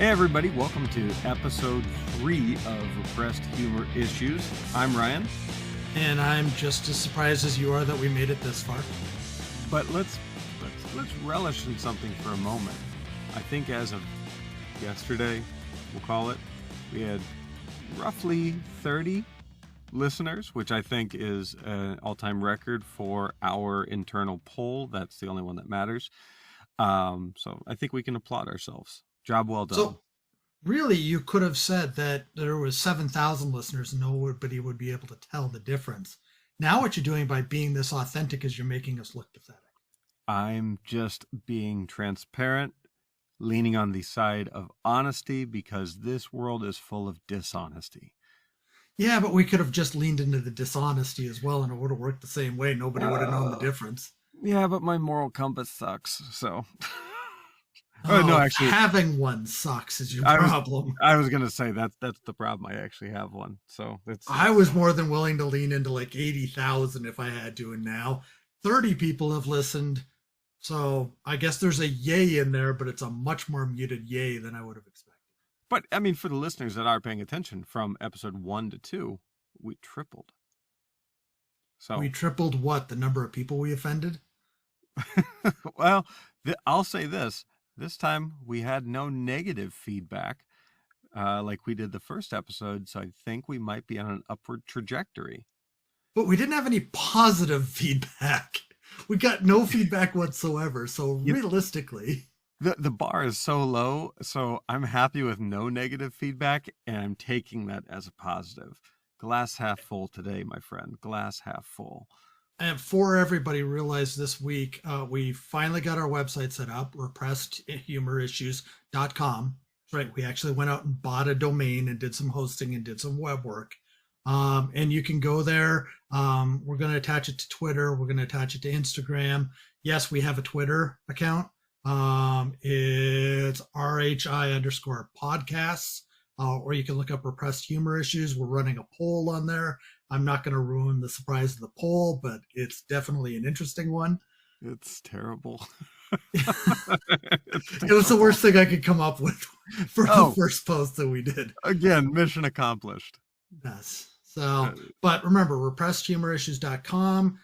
Hey everybody, welcome to episode 3 of Repressed Humor Issues. I'm Ryan. And I'm just as surprised as you are that we made it this far. But let's relish in something for a moment. I think as of yesterday, we'll call it, we had roughly 30 listeners, which I think is an all-time record for our internal poll. That's the only one that matters. So I think we can applaud ourselves. Job well done. So, really, you could have said that there was 7,000 listeners and nobody would be able to tell the difference. Now what you're doing by being this authentic is you're making us look pathetic. I'm just being transparent, leaning on the side of honesty because this world is full of dishonesty. Yeah, but we could have just leaned into the dishonesty as well and it would have worked the same way. Nobody would have known the difference. Yeah, but my moral compass sucks, so... no, actually, having one sucks is your problem. I was gonna say that's the problem. I actually have one, so I was more than willing to lean into like 80,000 if I had to, and now 30 people have listened. So I guess there's a yay in there, but it's a much more muted yay than I would have expected. But I mean, for the listeners that are paying attention, from episode 1 to 2, we tripled. So we tripled what? The number of people we offended? Well, I'll say this. This time we had no negative feedback like we did the first episode, so I think we might be on an upward trajectory. But we didn't have any positive feedback. We got no feedback whatsoever, so realistically... The bar is so low, so I'm happy with no negative feedback, and I'm taking that as a positive. Glass half full today, my friend. Glass half full. And for everybody realized this week, we finally got our website set up, repressedhumorissues.com. Right, we actually went out and bought a domain and did some hosting and did some web work. And you can go there. We're going to attach it to Twitter. We're going to attach it to Instagram. Yes, we have a Twitter account. It's RHI_podcasts. Or you can look up Repressed Humor Issues. We're running a poll on there. I'm not going to ruin the surprise of the poll, but it's definitely an interesting one. It's terrible. It was the worst thing I could come up with for the first post that we did. Again, mission accomplished. Yes. So, but remember, repressedhumorissues.com.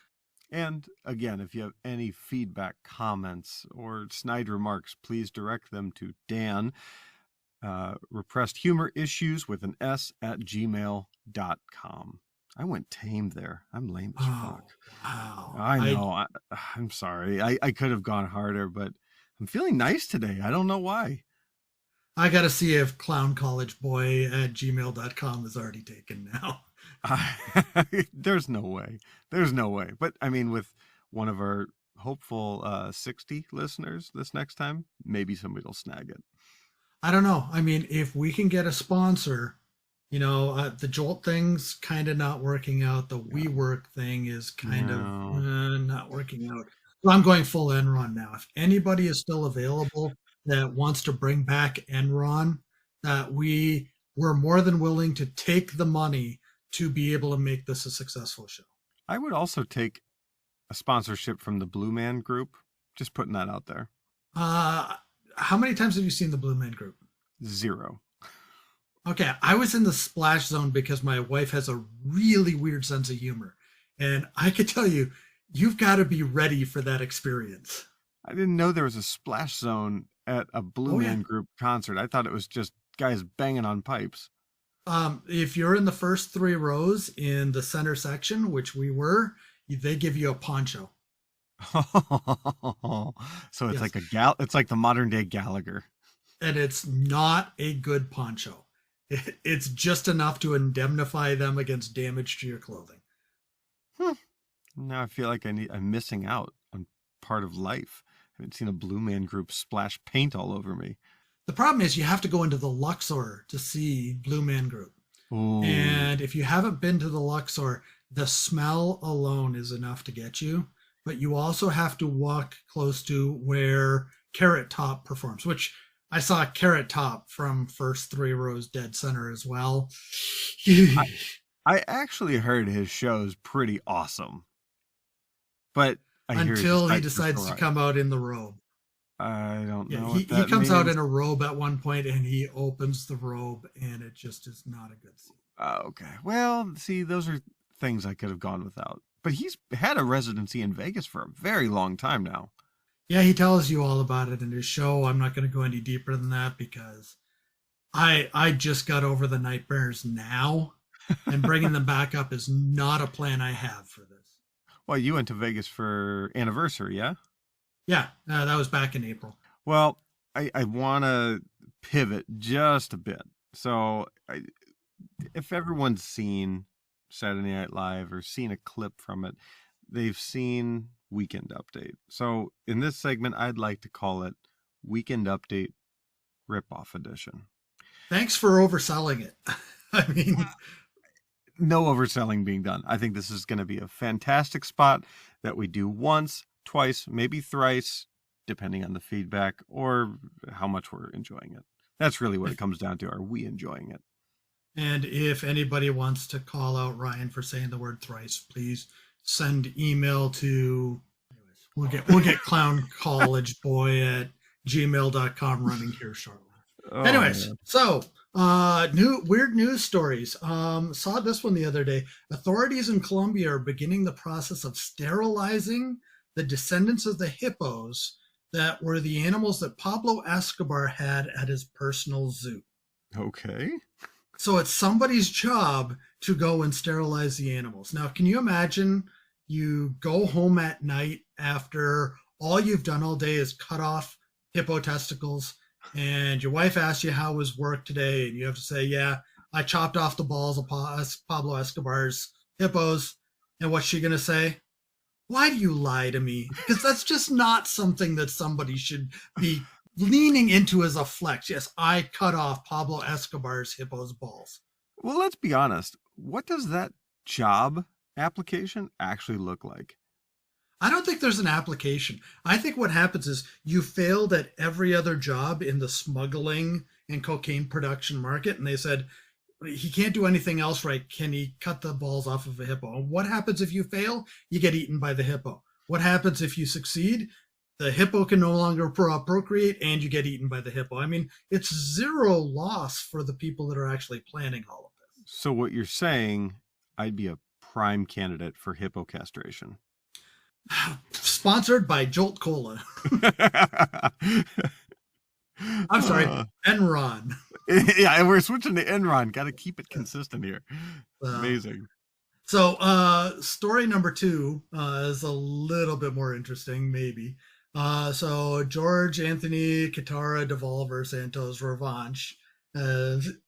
And again, if you have any feedback, comments, or snide remarks, please direct them to Dan, Repressed Humor Issues with an S at gmail.com. I went tame there. I'm lame as fuck. Wow. I know. I'm sorry. I could have gone harder, but I'm feeling nice today. I don't know why. I got to see if clowncollegeboy@gmail.com is already taken now. There's no way. There's no way. But I mean, with one of our hopeful 60 listeners this next time, maybe somebody will snag it. I don't know. I mean, if we can get a sponsor, the Jolt thing's kind of not working out. The WeWork thing is kind of not working out. So I'm going full Enron now. If anybody is still available that wants to bring back Enron, that we're more than willing to take the money to be able to make this a successful show. I would also take a sponsorship from the Blue Man Group. Just putting that out there. How many times have you seen the Blue Man Group? 0. Okay, I was in the splash zone because my wife has a really weird sense of humor. And I could tell you, you've got to be ready for that experience. I didn't know there was a splash zone at a Blue Man Group concert. I thought it was just guys banging on pipes. If you're in the first 3 rows in the center section, which we were, they give you a poncho. So it's like it's like the modern day Gallagher. And it's not a good poncho. It's just enough to indemnify them against damage to your clothing. Now I feel like I'm missing out on part of life. I haven't seen a Blue Man Group splash paint all over me. The problem is you have to go into the Luxor to see Blue Man Group. Ooh. And if you haven't been to the Luxor, the smell alone is enough to get you. But you also have to walk close to where Carrot Top performs, which I saw Carrot Top from first 3 rows dead center as well. I actually heard his show's pretty awesome. But until he decides to come out in the robe. I don't Yeah, know he, what he that comes out means. in a robe at one point and he opens the robe and it just is not a good scene. Okay. Well, see, those are things I could have gone without. But he's had a residency in Vegas for a very long time now. Yeah, he tells you all about it in his show. I'm not going to go any deeper than that because I just got over the nightmares now, and bringing them back up is not a plan I have for this. Well, you went to Vegas for anniversary, yeah? Yeah, that was back in April. Well, I want to pivot just a bit. So, if everyone's seen Saturday Night Live or seen a clip from it, they've seen Weekend Update. So, in this segment, I'd like to call it Weekend Update Ripoff Edition. Thanks for overselling it. I mean, No overselling being done. I think this is going to be a fantastic spot that we do once, twice, maybe thrice, depending on the feedback or how much we're enjoying it. That's really what it comes down to. Are we enjoying it? and if anybody wants to call out Ryan for saying the word thrice, please send email to. We'll get clown college boy at gmail.com running here shortly. Oh, Anyways, man. so new weird news stories. Saw this one the other day. Authorities in Colombia are beginning the process of sterilizing the descendants of the hippos that were the animals that Pablo Escobar had at his personal zoo. Okay. So it's somebody's job to go and sterilize the animals. Now, can you imagine you go home at night after all you've done all day is cut off hippo testicles, and your wife asks you how was work today, and you have to say, yeah, I chopped off the balls of Pablo Escobar's hippos. And what's she going to say? Why do you lie to me? Because that's just not something that somebody should be leaning into as a flex. Yes, I cut off Pablo Escobar's hippo's balls. Well, let's be honest. What does that job application actually look like? I don't think there's an application. I think what happens is you failed at every other job in the smuggling and cocaine production market, and they said, he can't do anything else right. Can he cut the balls off of a hippo? And what happens if you fail? You get eaten by the hippo. What happens if you succeed? The hippo can no longer procreate and you get eaten by the hippo. I mean, it's zero loss for the people that are actually planning all of this. So what you're saying, I'd be a prime candidate for hippo castration. Sponsored by Jolt Cola. I'm sorry, Enron. Yeah, we're switching to Enron. Got to keep it consistent here. Amazing. So, story number 2 is a little bit more interesting, maybe. So, George Anthony Katara Devolver Santos Revanche,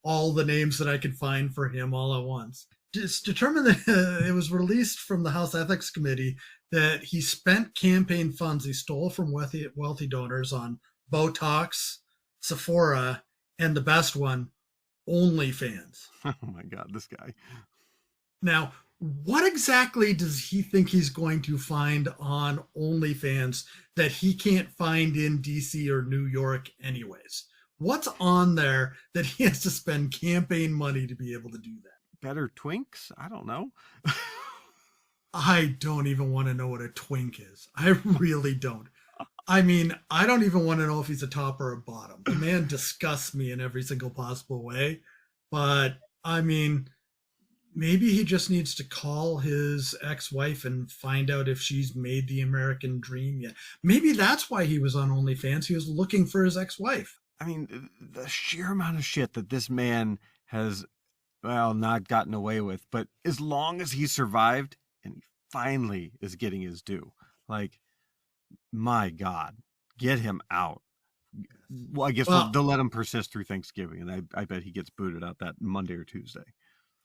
all the names that I could find for him all at once. It's determined that it was released from the House Ethics Committee that he spent campaign funds he stole from wealthy donors on Botox, Sephora, and the best one, OnlyFans. Oh my God, this guy. Now, what exactly does he think he's going to find on OnlyFans that he can't find in DC or New York anyways? What's on there that he has to spend campaign money to be able to do that? Better twinks? I don't know. I don't even want to know what a twink is. I really don't. I mean, I don't even want to know if he's a top or a bottom. The man disgusts me in every single possible way. But, I mean, maybe he just needs to call his ex-wife and find out if she's made the American dream yet. Maybe that's why he was on OnlyFans. He was looking for his ex-wife. I mean, the sheer amount of shit that this man has, well, not gotten away with, but as long as he survived and he finally is getting his due, like, my God, get him out. Well, I guess they'll let him persist through Thanksgiving, and I bet he gets booted out that Monday or Tuesday.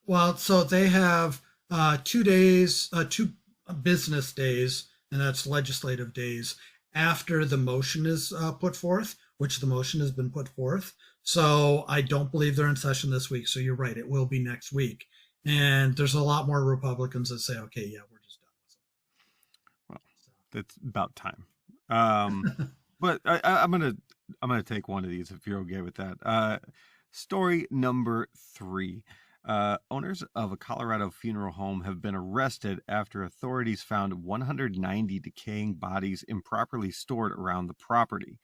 Well, so they have 2 days, 2 business days, and that's legislative days, after the motion is put forth, which the motion has been put forth. So I don't believe they're in session this week. So you're right. It will be next week. And there's a lot more Republicans that say, okay, yeah, we're just done with it. Well, that's about time. But I'm gonna take one of these if you're okay with that. Story number 3. Owners of a Colorado funeral home have been arrested after authorities found 190 decaying bodies improperly stored around the property.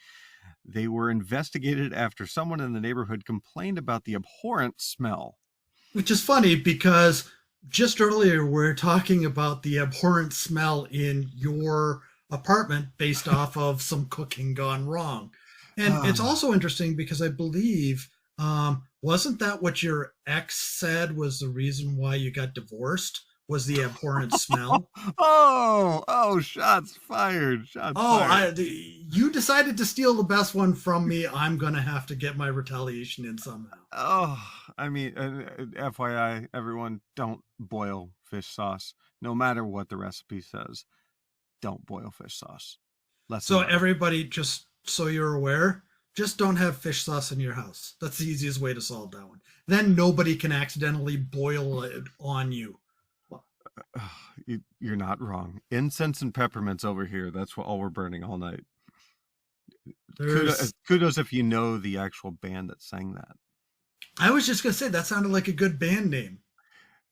They were investigated after someone in the neighborhood complained about the abhorrent smell. Which is funny because just earlier we're talking about the abhorrent smell in your apartment based off of some cooking gone wrong. And it's also interesting because I believe, wasn't that what your ex said was the reason why you got divorced? Was the abhorrent smell? Shots fired. You decided to steal the best one from me. I'm going to have to get my retaliation in somehow. FYI, everyone, don't boil fish sauce. No matter what the recipe says, don't boil fish sauce. Everybody, just so you're aware, just don't have fish sauce in your house. That's the easiest way to solve that one. Then nobody can accidentally boil it on you. You're not wrong. Incense and peppermints over here. That's all we're burning all night. Kudos if you know the actual band that sang that. I was just going to say, that sounded like a good band name.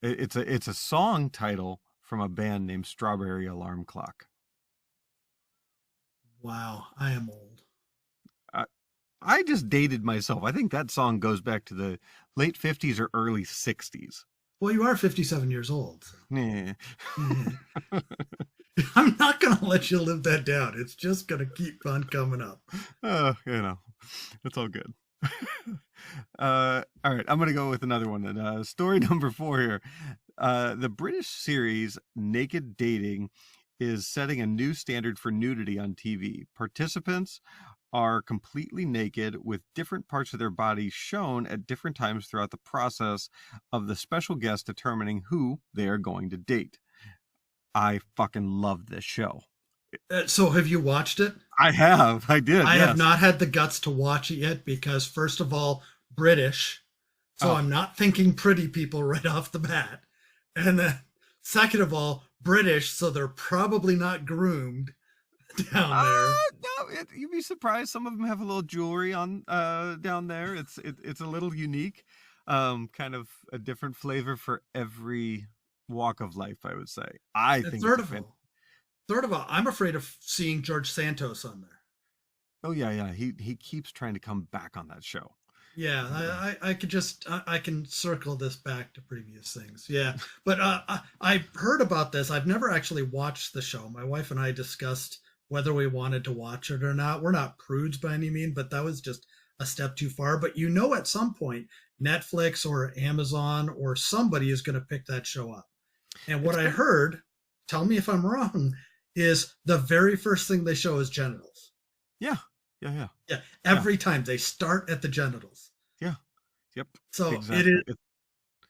It's a song title from a band named Strawberry Alarm Clock. Wow, I am old. I just dated myself. I think that song goes back to the late 50s or early 60s. Well, you are 57 years old. So. Yeah. I'm not going to let you live that down. It's just going to keep on coming up. It's all good. All right, I'm going to go with another one. Story number 4 here. The British series Naked Dating is setting a new standard for nudity on TV. Participants are completely naked with different parts of their bodies shown at different times throughout the process of the special guest determining who they are going to date. I fucking love this show. So have you watched it? I have. I did. I have not had the guts to watch it yet because, first of all, British. So I'm not thinking pretty people right off the bat. And then, second of all, British. So they're probably not groomed down there. No, you'd be surprised. Some of them have a little jewelry on down there. It's a little unique, kind of a different flavor for every walk of life, I would say. I think. Third of all, I'm afraid of seeing George Santos on there. Oh yeah. He keeps trying to come back on that show. Yeah, I can circle this back to previous things. Yeah, but I've heard about this. I've never actually watched the show. My wife and I discussed whether we wanted to watch it or not. We're not prudes by any means, but that was just a step too far. But at some point, Netflix or Amazon or somebody is going to pick that show up. And what I heard, tell me if I'm wrong, is the very first thing they show is genitals. Yeah. Every time they start at the genitals. Yeah. Yep. So exactly.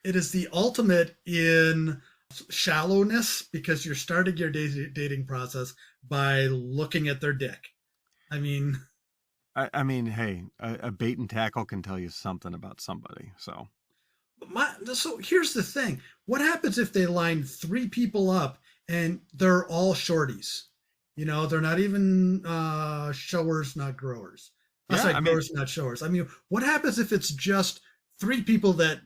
it is the ultimate in shallowness because you're starting your dating process by looking at their dick. I mean, hey, a bait and tackle can tell you something about somebody. So here's the thing. What happens if they line 3 people up and they're all shorties? They're not even showers, not growers. Growers, not showers. I mean, what happens if it's just 3 people that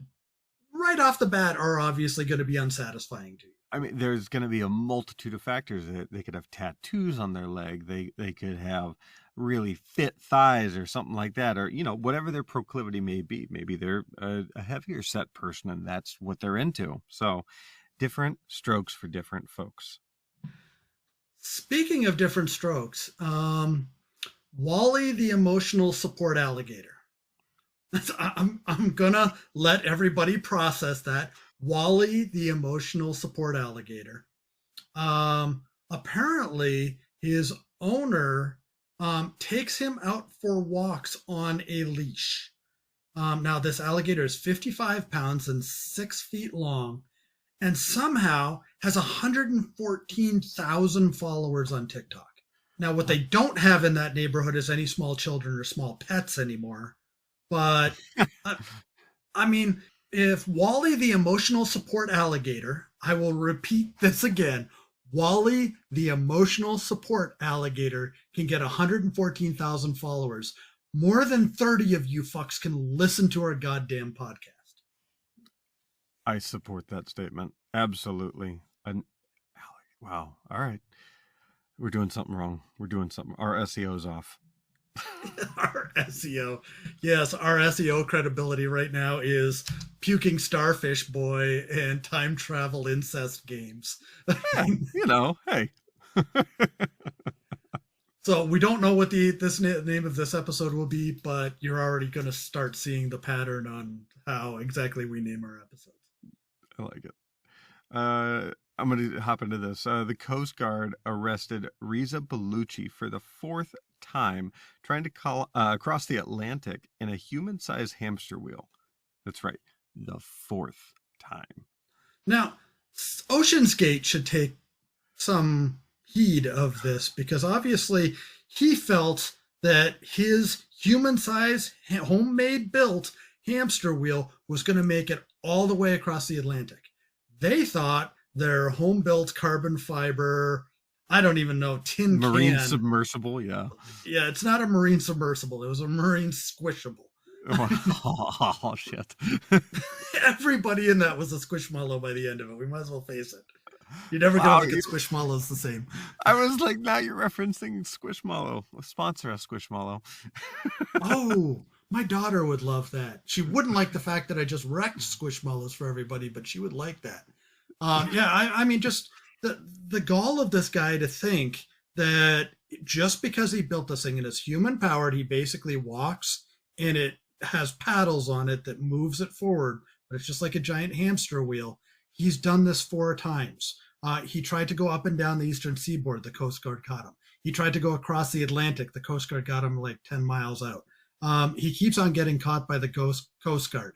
right off the bat are obviously going to be unsatisfying to you? I mean, there's going to be a multitude of factors. They could have tattoos on their leg. They could have really fit thighs or something like that, or whatever their proclivity may be. Maybe they're a heavier set person and that's what they're into. So different strokes for different folks. Speaking of different strokes, Wally the emotional support alligator. I'm gonna let everybody process that. Wally the emotional support alligator. Apparently his owner takes him out for walks on a leash. Now this alligator is 55 pounds and 6 feet long, and somehow has 114,000 followers on TikTok. Now, what they don't have in that neighborhood is any small children or small pets anymore. But, I mean, if Wally the emotional support alligator, I will repeat this again, Wally the emotional support alligator can get 114,000 followers. More than 30 of you fucks can listen to our goddamn podcast. I support that statement. Absolutely. Wow. All right. We're doing something wrong. We're doing something. Our SEO's off. Our SEO. Yes, our SEO credibility right now is puking starfish boy and time travel incest games. Yeah, hey. So we don't know what this name of this episode will be, but you're already going to start seeing the pattern on how exactly we name our episodes. I like it. I'm going to hop into this. The Coast Guard arrested Riza Bellucci for the 4th time trying to cross the Atlantic in a human-sized hamster wheel. That's right, the 4th time. Now, Ocean's Gate should take some heed of this because obviously he felt that his human-sized, homemade built hamster wheel was going to make it all the way across the Atlantic. They thought their home-built carbon fiber, I don't even know, tin marine can. Submersible, yeah. Yeah, it's not a marine submersible. It was a marine squishable. Oh, shit. Everybody in that was a squishmallow by the end of it. We might as well face it. You're never going to look at Squishmallows the same. I was like, now you're referencing Squishmallow. Sponsor us, Squishmallow. Oh, my daughter would love that. She wouldn't like the fact that I just wrecked Squishmallows for everybody, but she would like that. I mean, just the gall of this guy to think that just because he built this thing and it's human powered, he basically walks and it has paddles on it that moves it forward, but it's just like a giant hamster wheel. He's done this 4 times. He tried to go up and down the eastern seaboard. The Coast Guard caught him. He tried to go across the Atlantic. The Coast Guard got him like 10 miles out. He keeps on getting caught by the Coast Guard.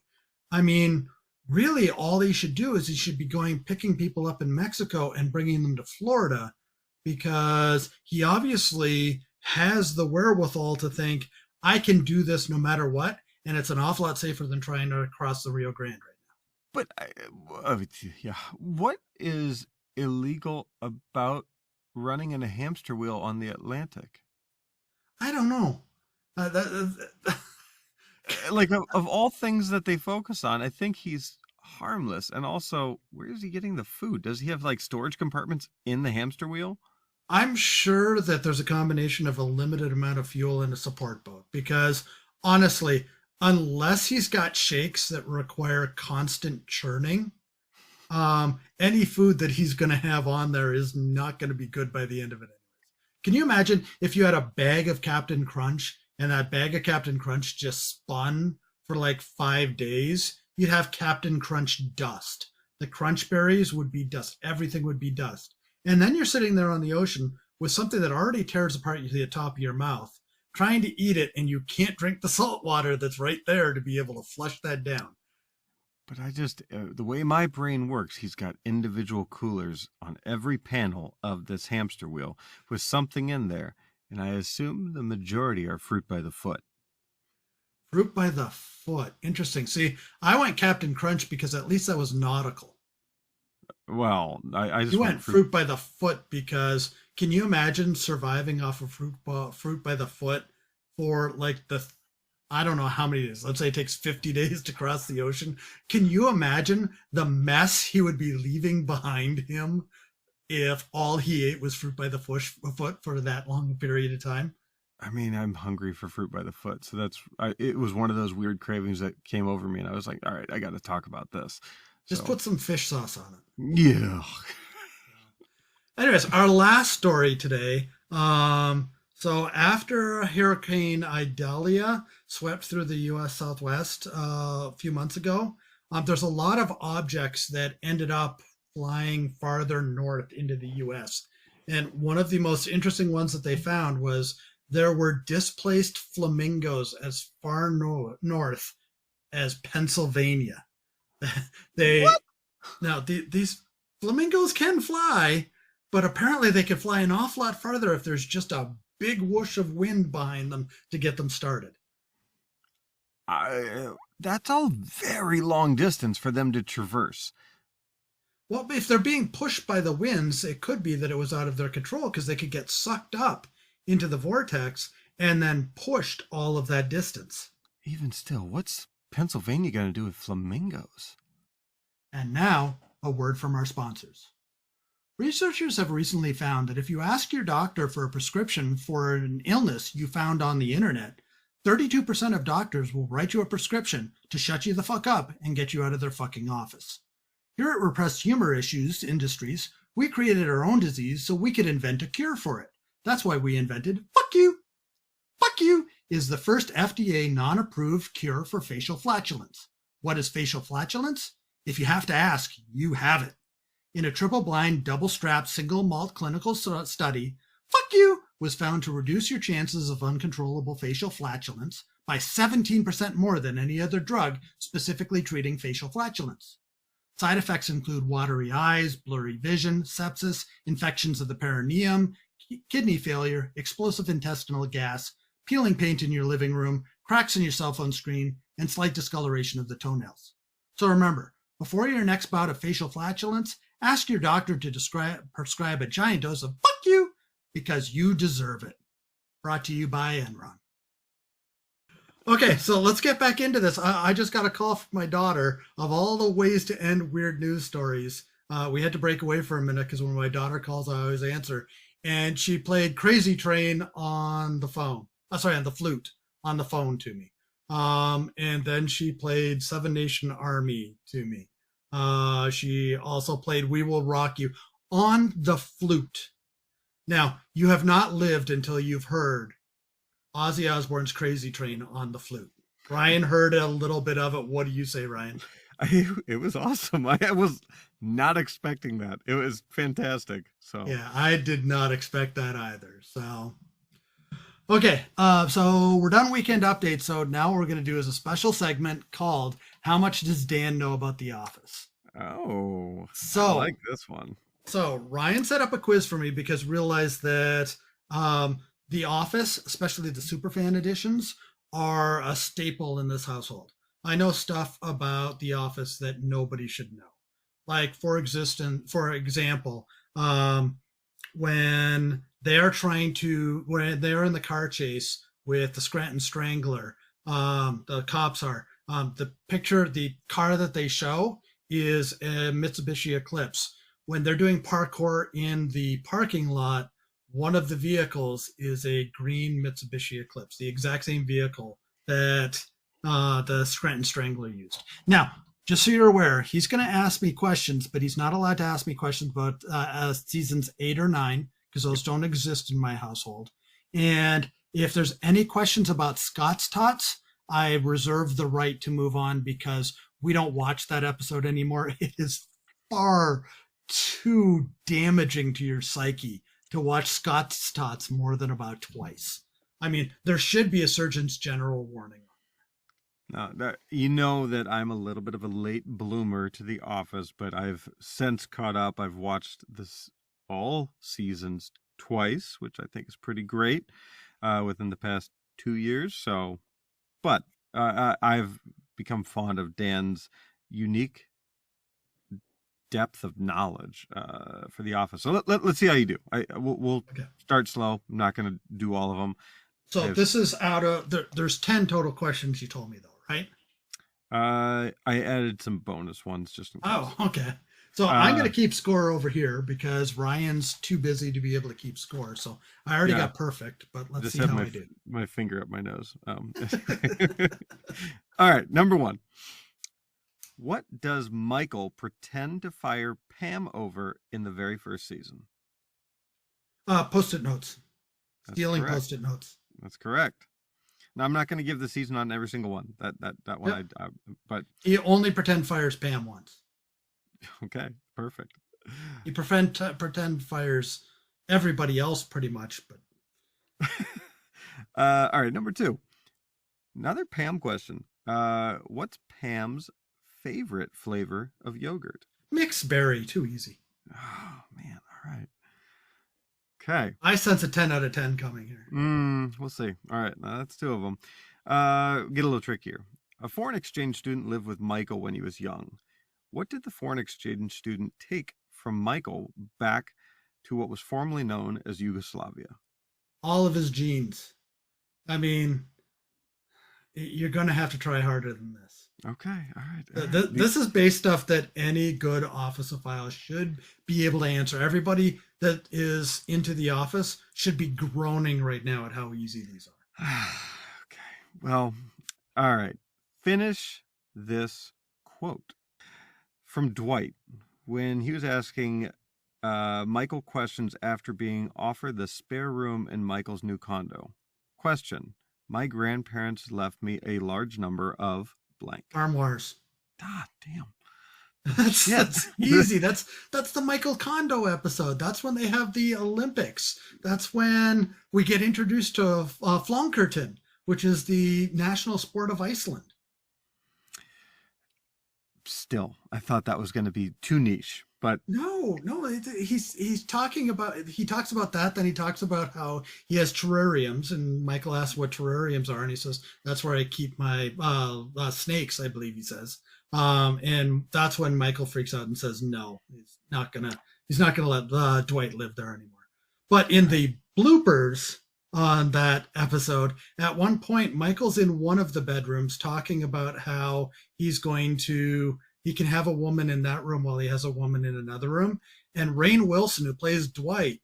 I mean, really, all he should do is he should be picking people up in Mexico and bringing them to Florida because he obviously has the wherewithal to think, I can do this no matter what, and it's an awful lot safer than trying to cross the Rio Grande right now. But, what is illegal about running in a hamster wheel on the Atlantic? I don't know. Like, of all things that they focus on, I think he's harmless. And also, where is he getting the food? Does he have, like, storage compartments in the hamster wheel? I'm sure that there's a combination of a limited amount of fuel and a support boat because, honestly, unless he's got shakes that require constant churning, any food that he's going to have on there is not going to be good by the end of it anyways. Can you imagine if you had a bag of Captain Crunch and that bag of Captain Crunch just spun for like 5 days? You'd have Captain Crunch dust. The crunch berries would be dust. Everything would be dust. And then you're sitting there on the ocean with something that already tears apart the top of your mouth, trying to eat it, and you can't drink the salt water that's right there to be able to flush that down. But I just, the way my brain works, he's got individual coolers on every panel of this hamster wheel with something in there. And I assume the majority are fruit by the foot. Fruit by the foot. Interesting. See, I went Captain Crunch because at least that was nautical. Well, I just went fruit by the foot because can you imagine surviving off of fruit by the foot for like I don't know how many days. Let's say it takes 50 days to cross the ocean. Can you imagine the mess he would be leaving behind him if all he ate was fruit by the foot for that long a period of time? I mean, I'm hungry for fruit by the foot. So it was one of those weird cravings that came over me. And I was like, all right, I got to talk about this. Just put some fish sauce on it. Yeah. Anyways, our last story today. So after Hurricane Idalia swept through the U.S. Southwest a few months ago, there's a lot of objects that ended up flying farther north into the U.S. And one of the most interesting ones that they found was there were displaced flamingos as far north as Pennsylvania. Now these flamingos can fly, but apparently they can fly an awful lot farther if there's just a big whoosh of wind behind them to get them started. That's all very long distance for them to traverse. Well, if they're being pushed by the winds, it could be that it was out of their control because they could get sucked up into the vortex and then pushed all of that distance. Even still, what's Pennsylvania going to do with flamingos? And now, a word from our sponsors. Researchers have recently found that if you ask your doctor for a prescription for an illness you found on the internet, 32% of doctors will write you a prescription to shut you the fuck up and get you out of their fucking office. Here at Repressed Humor Issues Industries, we created our own disease so we could invent a cure for it. That's why we invented Fuck You. Fuck You is the first FDA non-approved cure for facial flatulence. What is facial flatulence? If you have to ask, you have it. In a triple-blind, double-strapped, single-malt clinical study, Fuck You was found to reduce your chances of uncontrollable facial flatulence by 17% more than any other drug specifically treating facial flatulence. Side effects include watery eyes, blurry vision, sepsis, infections of the perineum, kidney failure, explosive intestinal gas, peeling paint in your living room, cracks in your cell phone screen, and slight discoloration of the toenails. So remember, before your next bout of facial flatulence, ask your doctor to prescribe a giant dose of Fuck You because you deserve it. Brought to you by Enron. Okay, so let's get back into this. I just got a call from my daughter. Of all the ways to end weird news stories, we had to break away for a minute because when my daughter calls, I always answer. And she played Crazy Train on the phone. On the flute on the phone to me. And then she played Seven Nation Army to me. She also played We Will Rock You on the flute. Now, you have not lived until you've heard Ozzy Osbourne's Crazy Train on the flute. Ryan heard a little bit of it. What do you say, Ryan? It was awesome. I was not expecting that. It was fantastic. So yeah, I did not expect that either. So okay, so we're done weekend updates. So now what we're going to do is a special segment called "How Much Does Dan Know About the Office?" Oh, so I like this one. So Ryan set up a quiz for me because realized that The Office, especially the superfan editions, are a staple in this household. I know stuff about The Office that nobody should know. Like, for example, when they're in the car chase with the Scranton Strangler, the cops are, the car that they show is a Mitsubishi Eclipse. When they're doing parkour in the parking lot, one of the vehicles is a green Mitsubishi Eclipse, the exact same vehicle that the Scranton Strangler used. Now, just so you're aware, he's going to ask me questions, but he's not allowed to ask me questions about seasons 8 or 9, because those don't exist in my household. And if there's any questions about Scott's Tots, I reserve the right to move on because we don't watch that episode anymore. It is far too damaging to your psyche to watch Scott's Tots more than about twice. I mean, there should be a Surgeon's General warning. You know that I'm a little bit of a late bloomer to The Office, but I've since caught up. I've watched this all seasons twice, which I think is pretty great within the past 2 years. So, but I've become fond of Dan's unique depth of knowledge for The Office. So let's see how you do. We'll okay. Start slow. I'm not going to do all of them. So this is out of there's 10 total questions you told me though, right? I added some bonus ones just in case. Oh, okay. So I'm going to keep score over here because Ryan's too busy to be able to keep score. So I already got perfect, but let's see how I do. My finger up my nose. All right, number 1. What does Michael pretend to fire Pam over in the very first season? Post-it notes. Stealing post-it notes. That's correct. Now, I'm not going to give the season on every single one. That one, yep. But he only pretend fires Pam once. Okay, perfect. He pretend fires everybody else pretty much, but. All right, number 2. Another Pam question. What's Pam's favorite flavor of yogurt? Mixed berry. Too easy. Oh man. All right. Okay. I sense a 10 out of 10 coming here. We'll see. All right. Now that's 2 of them. Get a little trickier. A foreign exchange student lived with Michael when he was young. What did the foreign exchange student take from Michael back to what was formerly known as Yugoslavia? All of his genes. I mean, you're going to have to try harder than this. Okay. All right. This is base stuff that any good officeophile should be able to answer. Everybody that is into The Office should be groaning right now at how easy these are. Okay. Well, all right. Finish this quote from Dwight when he was asking Michael questions after being offered the spare room in Michael's new condo. Question: my grandparents left me a large number of blank. Armoires. Ah, damn. That's easy. That's the Michael Kondo episode. That's when they have the Olympics. That's when we get introduced to Flonkerton, which is the national sport of Iceland. Still, I thought that was going to be too niche, but no, he's talking about, he talks about that. Then he talks about how he has terrariums, and Michael asks what terrariums are, and he says that's where I keep my snakes, I believe he says. And that's when Michael freaks out and says no, he's not gonna let Dwight live there anymore. But in the bloopers on that episode, at one point Michael's in one of the bedrooms talking about how he can have a woman in that room while he has a woman in another room, and Rainn Wilson, who plays Dwight,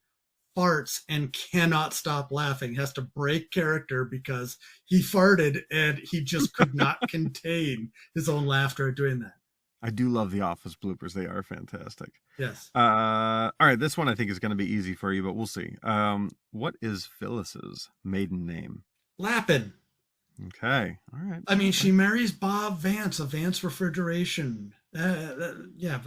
farts and cannot stop laughing, has to break character because he farted and he just could not contain his own laughter at doing that. I do love the Office bloopers. They are fantastic. Yes. All right, this one I think is going to be easy for you, but we'll see. What is Phyllis's maiden name? Lappin. Okay. All right. I mean, she marries Bob Vance of Vance Refrigeration. Yeah,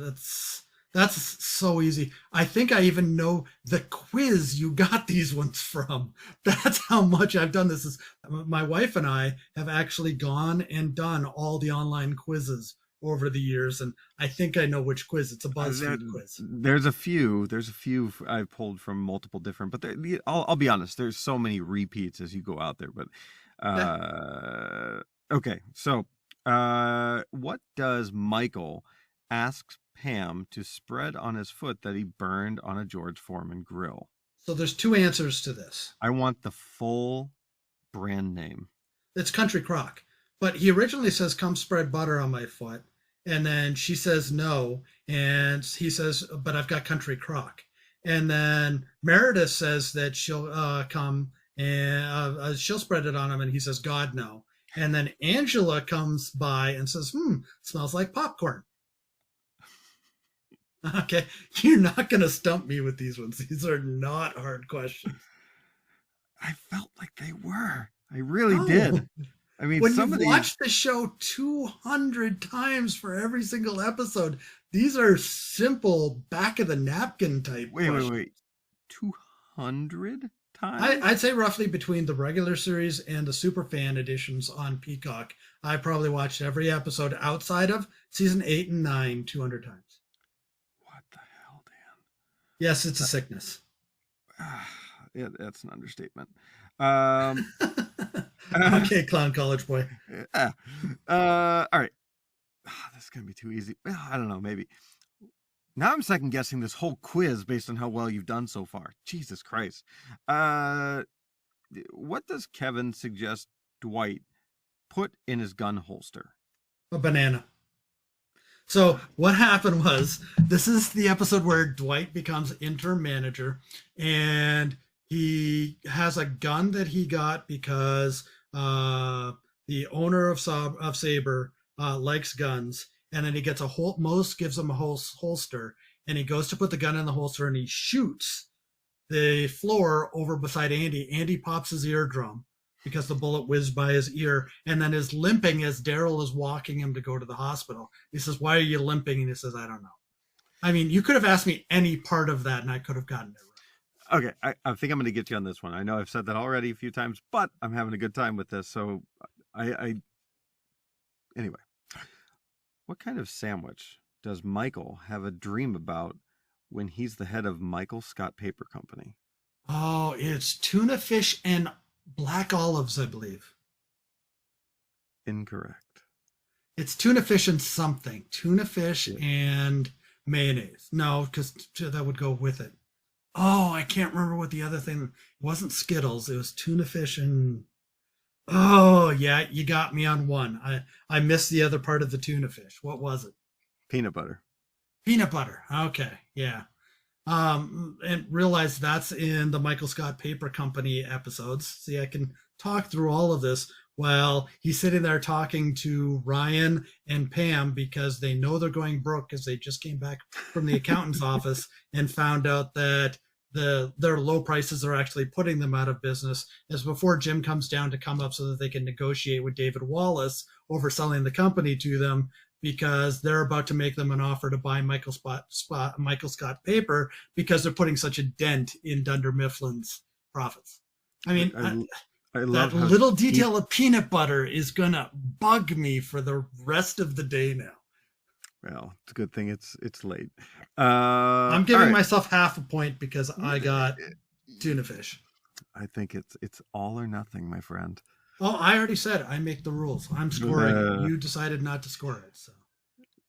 that's so easy. I think I even know the quiz you got these ones from. That's how much I've done this. My wife and I have actually gone and done all the online quizzes over the years, and I think I know which quiz. It's a BuzzFeed quiz. There's a few I've pulled from multiple different, but I'll be honest, there's so many repeats as you go out there. But okay, so what does Michael ask Pam to spread on his foot that he burned on a George Foreman grill? So there's two answers to this. I want the full brand name. It's Country Crock. But he originally says, come spread butter on my foot. And then she says no. And he says, but I've got Country Crock. And then Meredith says that she'll come and she'll spread it on him. And he says, God, no. And then Angela comes by and says, smells like popcorn. Okay, you're not going to stump me with these ones. These are not hard questions. I felt like they were. I really did. I mean, when you've watched the show 200 times for every single episode, these are simple back of the napkin type questions. Wait. 200 times? I'd say roughly between the regular series and the super fan editions on Peacock, I probably watched every episode outside of season 8 and 9 200 times. What the hell, Dan? Yes, it's a sickness. Yeah, that's an understatement. Okay, clown college boy. All right. This is going to be too easy. Well, I don't know, maybe. Now I'm second guessing this whole quiz based on how well you've done so far. Jesus Christ. What does Kevin suggest Dwight put in his gun holster? A banana. So what happened was, this is the episode where Dwight becomes interim manager, and he has a gun that he got because the owner of Sabre likes guns, and then he gets Mose gives him a holster, and he goes to put the gun in the holster, and he shoots the floor over beside Andy. Andy pops his eardrum because the bullet whizzed by his ear, and then is limping as Daryl is walking him to go to the hospital. He says, "Why are you limping?" And he says, "I don't know." I mean, you could have asked me any part of that, and I could have gotten it right. Okay, I think I'm going to get you on this one. I know I've said that already a few times, but I'm having a good time with this. So, anyway, what kind of sandwich does Michael have a dream about when he's the head of Michael Scott Paper Company? Oh, it's tuna fish and black olives, I believe. Incorrect. It's tuna fish and something. Tuna fish and mayonnaise. No, because that would go with it. Oh, I can't remember what the other thing. It wasn't Skittles. It was tuna fish and Oh yeah, you got me on one. I missed the other part of the tuna fish. What was it? Peanut butter. Peanut butter. Okay, yeah. And realize that's in the Michael Scott Paper Company episodes. See, I can talk through all of this while he's sitting there talking to Ryan and Pam because they know they're going broke because they just came back from the accountant's office and found out that their low prices are actually putting them out of business. As before Jim comes down to come up so that they can negotiate with David Wallace over selling the company to them because they're about to make them an offer to buy Michael Scott Paper because they're putting such a dent in Dunder Mifflin's profits. I mean, I that love how little detail of peanut butter is gonna bug me for the rest of the day now. Well, it's a good thing it's late. I'm giving myself half a point because I got tuna fish. I think it's all or nothing, my friend. Oh, I already said I make the rules. I'm scoring it. You decided not to score it. So,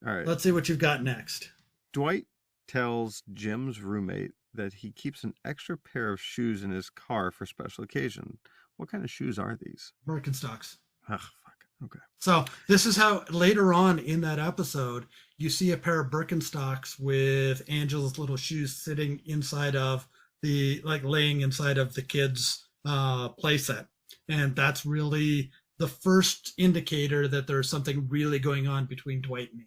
all right. Let's see what you've got next. Dwight tells Jim's roommate that he keeps an extra pair of shoes in his car for special occasion. What kind of shoes are these? Birkenstocks. Ugh, fuck. Okay. So this is how later on in that episode, you see a pair of Birkenstocks with Angela's little shoes sitting inside of laying inside of the kids' playset. And that's really the first indicator that there's something really going on between Dwight and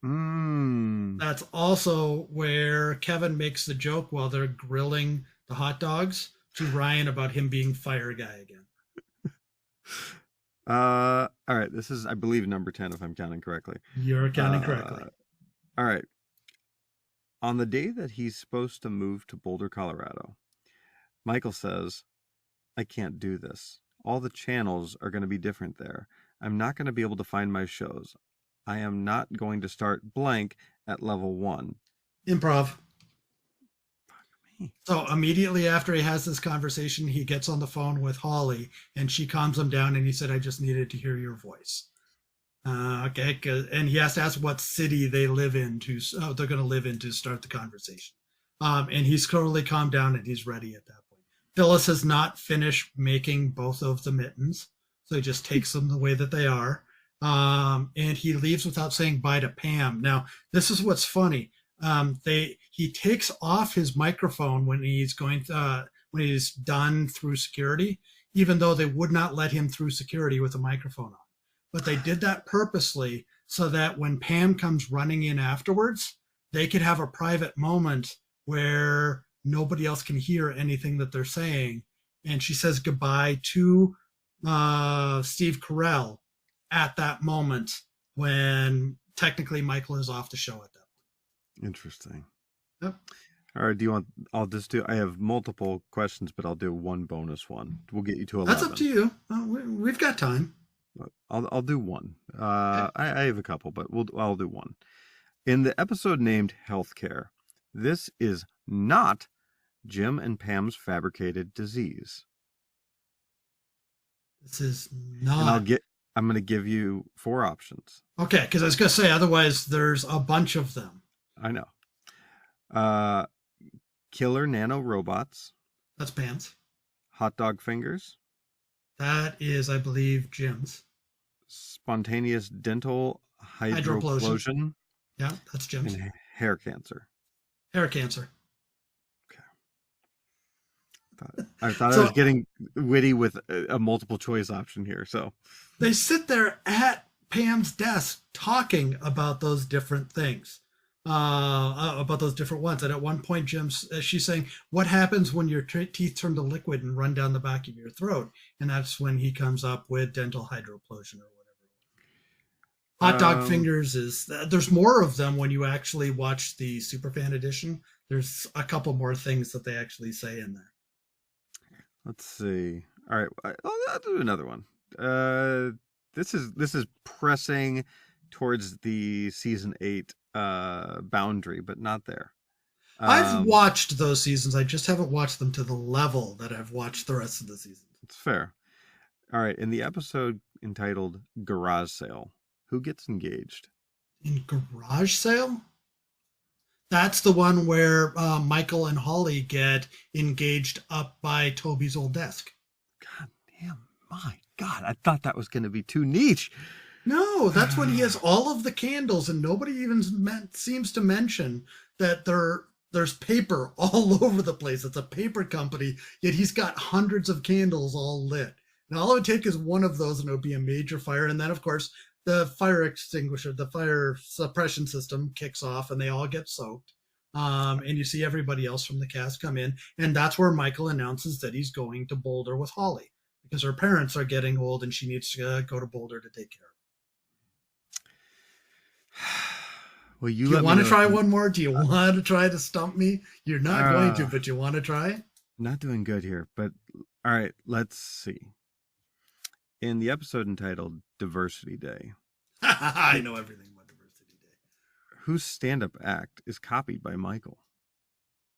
Angela. That's also where Kevin makes the joke while they're grilling the hot dogs to Ryan about him being fire guy again. All right. This is, I believe, number 10, if I'm counting correctly. You're counting correctly. All right. On the day that he's supposed to move to Boulder, Colorado, Michael says, I can't do this. All the channels are going to be different there. I'm not going to be able to find my shows. I am not going to start blank at level 1. Improv. So immediately after he has this conversation, he gets on the phone with Holly and she calms him down and he said, I just needed to hear your voice. Okay. And he has to ask what city they live in they're going to live in to start the conversation. And he's totally calmed down and he's ready at that point. Phyllis has not finished making both of the mittens. So he just takes them the way that they are. And he leaves without saying bye to Pam. Now, this is what's funny. He takes off his microphone when he's done through security, even though they would not let him through security with a microphone on. But they did that purposely so that when Pam comes running in afterwards, they could have a private moment where nobody else can hear anything that they're saying. And she says goodbye to Steve Carell at that moment when technically Michael is off the show at that point. Interesting. Yep. All right. I have multiple questions, but I'll do one bonus one. We'll get you to 11. That's up to you. We've got time. I'll do one. I have a couple, but I'll do one. In the episode named Healthcare, this is not Jim and Pam's fabricated disease. This is not. And I'm going to give you 4 options. Okay, because I was going to say, otherwise there's a bunch of them. I know. Killer nano robots. That's Pam's. Hot dog fingers. That is, I believe, Jim's. Spontaneous dental hydroplosion. Yeah, that's Jim's. And hair cancer. Hair cancer. Okay. I thought I was getting witty with a multiple choice option here. So they sit there at Pam's desk talking about those different things. About those different ones. And at one point, she's saying, what happens when your teeth turn to liquid and run down the back of your throat? And that's when he comes up with dental hydroplosion or whatever. Hot dog fingers there's more of them when you actually watch the Superfan edition. There's a couple more things that they actually say in there. Let's see. All right. I'll do another one. This is pressing towards the season 8 boundary, but not there. I've watched those seasons. I just haven't watched them to the level that I've watched the rest of the seasons. It's fair. All right. In the episode entitled Garage Sale, who gets engaged? In Garage Sale? That's the one where Michael and Holly get engaged up by Toby's old desk. God damn My God, I thought that was going to be too niche. No, that's when he has all of the candles, and nobody even seems to mention that there's paper all over the place. It's a paper company, yet he's got hundreds of candles all lit. And all it would take is one of those, and it would be a major fire. And then, of course, the fire extinguisher, the fire suppression system kicks off, and they all get soaked. And you see everybody else from the cast come in, and that's where Michael announces that he's going to Boulder with Holly because her parents are getting old, and she needs to go to Boulder to take care of. Well, do you want to try one more? Do you want to try to stump me? You're not going to, but you want to try? Not doing good here, but all right, let's see. In the episode entitled Diversity Day. I know everything about Diversity Day. Whose stand-up act is copied by Michael?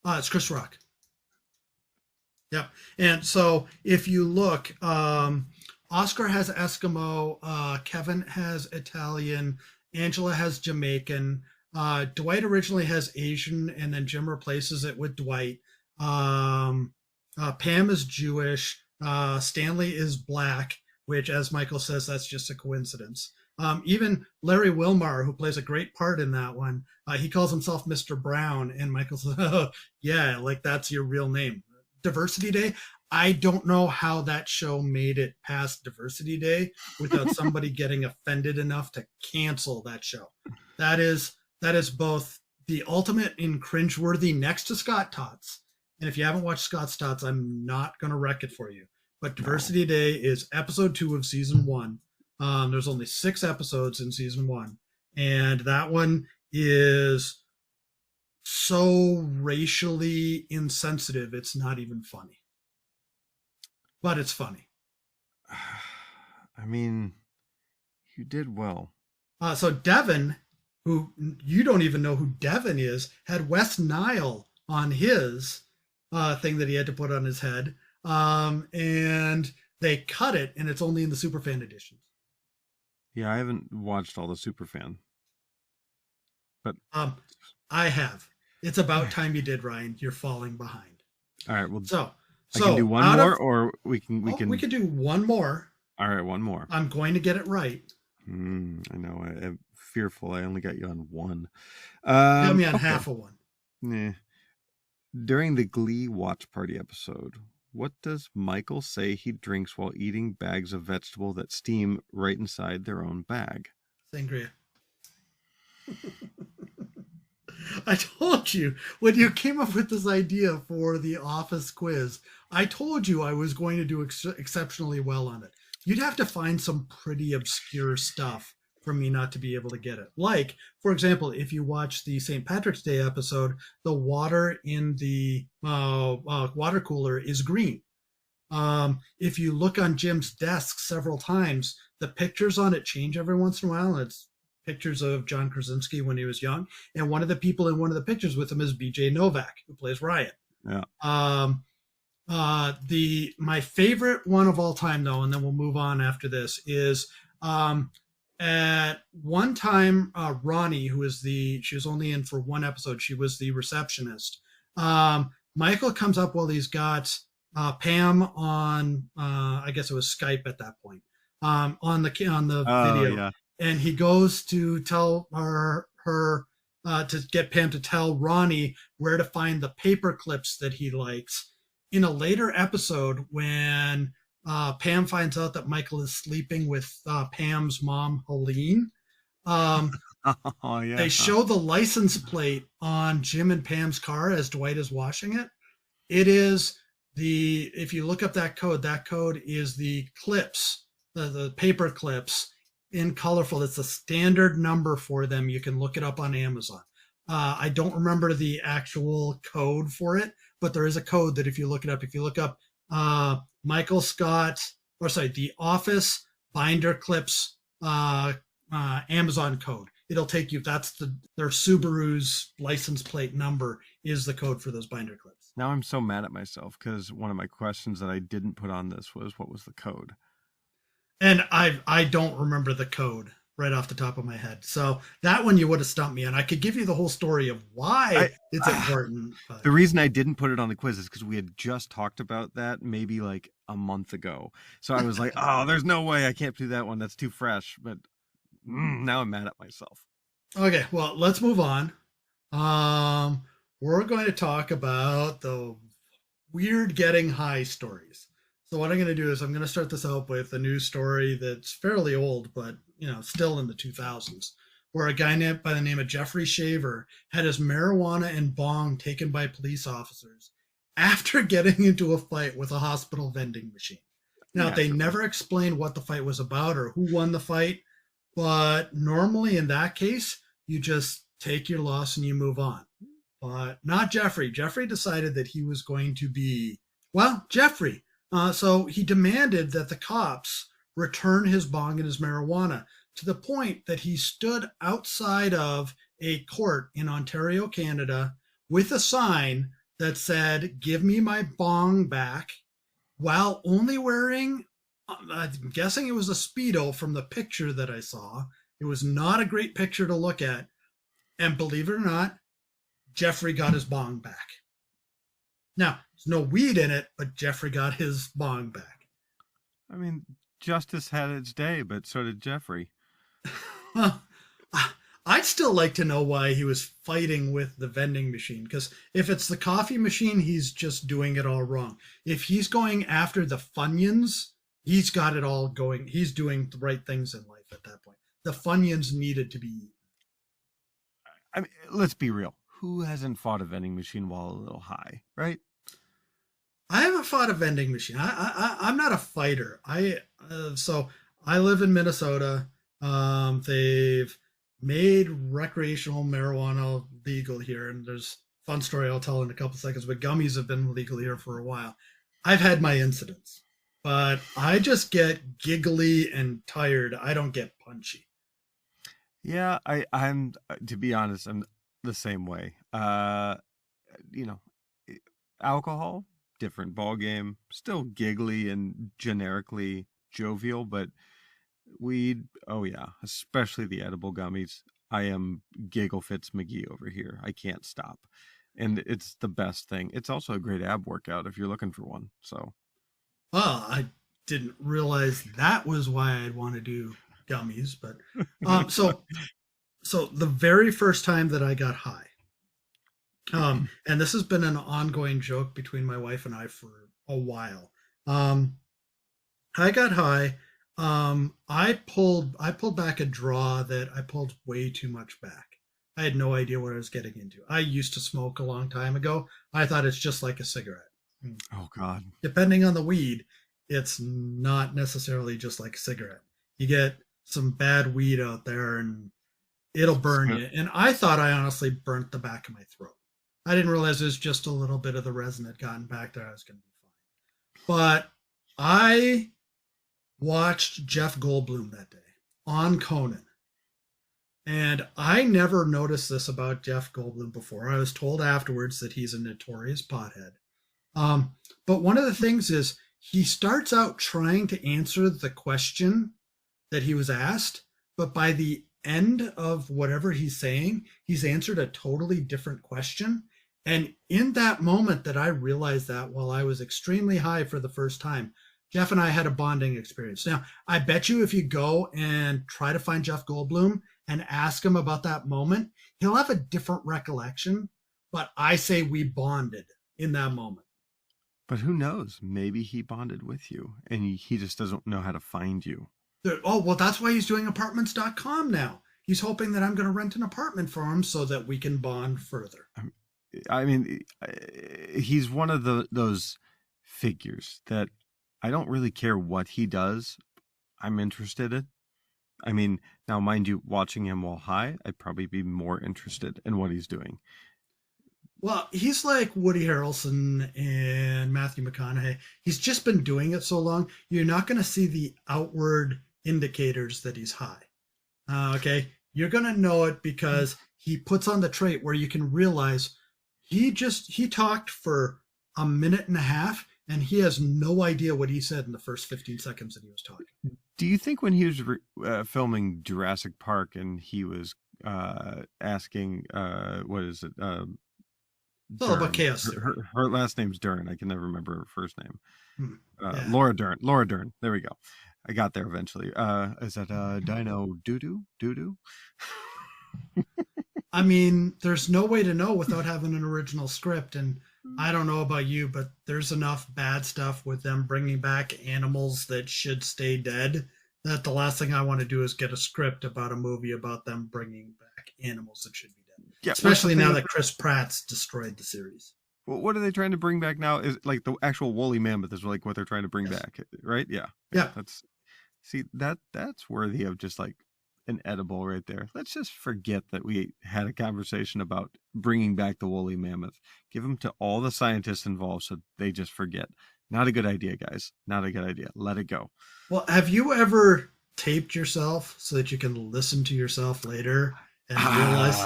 It's Chris Rock. Yep. And so if you look, Oscar has Eskimo, Kevin has Italian, Angela has Jamaican, Dwight originally has Asian, and then Jim replaces it with Dwight. Pam is Jewish. Stanley is black, which, as Michael says, that's just a coincidence. Even Larry Wilmar, who plays a great part in that one, he calls himself Mr. Brown, and Michael says, oh, yeah, like that's your real name. Diversity Day. I don't know how that show made it past Diversity Day without somebody getting offended enough to cancel that show. That is both the ultimate in cringeworthy next to Scott Tots. And if you haven't watched Scott Tots, I'm not going to wreck it for you. But Diversity Day is episode 2 of season 1. There's only 6 episodes in season 1. And that one is so racially insensitive, it's not even funny. But it's funny. I mean, you did well. So Devin, who you don't even know who Devin is, had West Nile on his thing that he had to put on his head. And they cut it, and it's only in the Superfan edition. Yeah, I haven't watched all the Superfan. But I have. It's about time you did, Ryan. You're falling behind. All right. Well, so I can do one more, or we can. We can do one more. All right, one more. I'm going to get it right. I know. I'm fearful. I only got you on one. Got me on half of one. Nah. During the Glee watch party episode, what does Michael say he drinks while eating bags of vegetable that steam right inside their own bag? Sangria. I told you when you came up with this idea for the office quiz, I told you I was going to do exceptionally well on it. You'd have to find some pretty obscure stuff for me not to be able to get it. Like, for example, if you watch the St. Patrick's Day episode, the water in the water cooler is green. If you look on Jim's desk several times, the pictures on it change every once in a while. It's pictures of John Krasinski when he was young, and one of the people in one of the pictures with him is BJ Novak, who plays Ryan. Yeah. My favorite one of all time, though, and then we'll move on after this, is at one time Ronnie, who is she was only in for one episode, she was the receptionist. Michael comes up while he's got Pam on, I guess it was Skype at that point, on the video. Yeah. And he goes to tell her to get Pam to tell Ronnie where to find the paper clips that he likes. In a later episode, when Pam finds out that Michael is sleeping with Pam's mom, Helene, they show the license plate on Jim and Pam's car as Dwight is washing it. It is if you look up that code is the clips, the paper clips, in colorful. It's a standard number for them. You can look it up on Amazon. I don't remember the actual code for it, but there is a code that if you look up Michael Scott, the Office binder clips Amazon code, it'll take you. That's their Subaru's license plate number is the code for those binder clips. Now I'm so mad at myself because one of my questions that I didn't put on this was what was the code. And I don't remember the code. right off the top of my head. So that one you would have stumped me, and I could give you the whole story of why it's important. But. The reason I didn't put it on the quiz is because we had just talked about that maybe like a month ago. So I was like, oh, there's no way I can't do that one. That's too fresh. But now I'm mad at myself. Okay, well, let's move on. We're going to talk about the weird getting high stories. So what I'm going to do is I'm going to start this out with a news story that's fairly old, but still in the 2000s, where a guy by the name of Jeffrey Shaver had his marijuana and bong taken by police officers after getting into a fight with a hospital vending machine. Now, they never explained what the fight was about or who won the fight, but normally in that case, you just take your loss and you move on. But not Jeffrey. Jeffrey decided that he was going to be, Jeffrey. So he demanded that the cops return his bong and his marijuana, to the point that he stood outside of a court in Ontario, Canada, with a sign that said, "Give me my bong back," while only wearing, I'm guessing it was a Speedo from the picture that I saw. It was not a great picture to look at. And believe it or not, Jeffrey got his bong back. Now, there's no weed in it, but Jeffrey got his bong back. I mean, justice had its day, but so did Jeffrey. Well, I'd still like to know why he was fighting with the vending machine, because if it's the coffee machine, he's just doing it all wrong. If he's going after the Funyuns, he's got it all going. He's doing the right things in life at that point. The Funyuns needed to be eaten. I mean, let's be real. Who hasn't fought a vending machine while a little high, right? I haven't fought a vending machine. I'm not a fighter. So I live in Minnesota. They've made recreational marijuana legal here, and there's a fun story I'll tell in a couple seconds, but gummies have been legal here for a while. I've had my incidents, but I just get giggly and tired. I don't get punchy. Yeah, I'm to be honest, I'm the same way. Alcohol, different ball game, still giggly and generically jovial, but weed, oh yeah, especially the edible gummies. I am Giggle Fitz McGee over here. I can't stop. And it's the best thing. It's also a great ab workout if you're looking for one. So, well, I didn't realize that was why I'd want to do gummies, but so the very first time that I got high, and this has been an ongoing joke between my wife and I for a while. I got high. I pulled back a draw that I pulled way too much back. I had no idea what I was getting into. I used to smoke a long time ago. I thought it's just like a cigarette. Oh God. Depending on the weed, it's not necessarily just like a cigarette. You get some bad weed out there and it'll burn you. And I thought I honestly burnt the back of my throat. I didn't realize it was just a little bit of the resin had gotten back there. I was going to be fine. But I watched Jeff Goldblum that day on Conan. And I never noticed this about Jeff Goldblum before. I was told afterwards that he's a notorious pothead. But one of the things is he starts out trying to answer the question that he was asked, but by the end of whatever he's saying, he's answered a totally different question. And in that moment that I realized that, while I was extremely high for the first time, Jeff and I had a bonding experience. Now, I bet you if you go and try to find Jeff Goldblum and ask him about that moment, he'll have a different recollection, but I say we bonded in that moment. But who knows? Maybe he bonded with you and he just doesn't know how to find you. Oh, well, that's why he's doing apartments.com now. He's hoping that I'm going to rent an apartment for him so that we can bond further. I mean, he's one of those figures that I don't really care what he does. I'm interested in. I mean, now, mind you, watching him while high, I'd probably be more interested in what he's doing. Well, he's like Woody Harrelson and Matthew McConaughey. He's just been doing it so long, you're not going to see the outward indicators that he's high. Okay? You're going to know it because he puts on the trait where you can realize he talked for a minute and a half and he has no idea what he said in the first 15 seconds that he was talking. Do you think when he was filming Jurassic Park and he was asking, what is it? It's all about Dern. chaos theory. Her last name's Dern. I can never remember her first name. Hmm. Yeah. Laura Dern. Laura Dern. There we go. I got there eventually. Is that Dino Doodoo? Doodoo? I mean, there's no way to know without having an original script. And I don't know about you, but there's enough bad stuff with them bringing back animals that should stay dead that the last thing I want to do is get a script about a movie about them bringing back animals that should be dead. Yeah. Especially now that Chris Pratt's destroyed the series. Well, what are they trying to bring back now? Is like the actual woolly mammoth is like what they're trying to bring back, right? Yeah. Yeah. That's worthy of just like an edible right there. Let's just forget that we had a conversation about bringing back the woolly mammoth. Give them to all the scientists involved so they just forget. Not a good idea, guys. Not a good idea. Let it go. Well, have you ever taped yourself so that you can listen to yourself later and realize?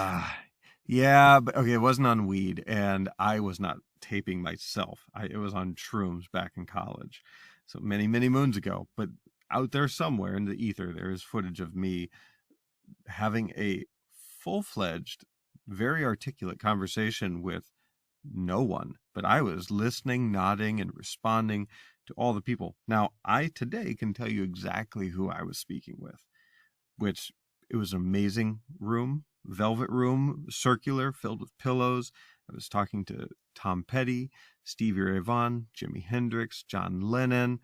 Yeah, but okay, it wasn't on weed, and I was not taping myself. It was on shrooms back in college, so many, many moons ago. But out there somewhere in the ether, there is footage of me having a full-fledged, very articulate conversation with no one, but I was listening, nodding, and responding to all the people. Now, I today can tell you exactly who I was speaking with, which it was an amazing room, velvet room, circular, filled with pillows. I was talking to Tom Petty, Stevie Ray Vaughan, Jimi Hendrix, John Lennon,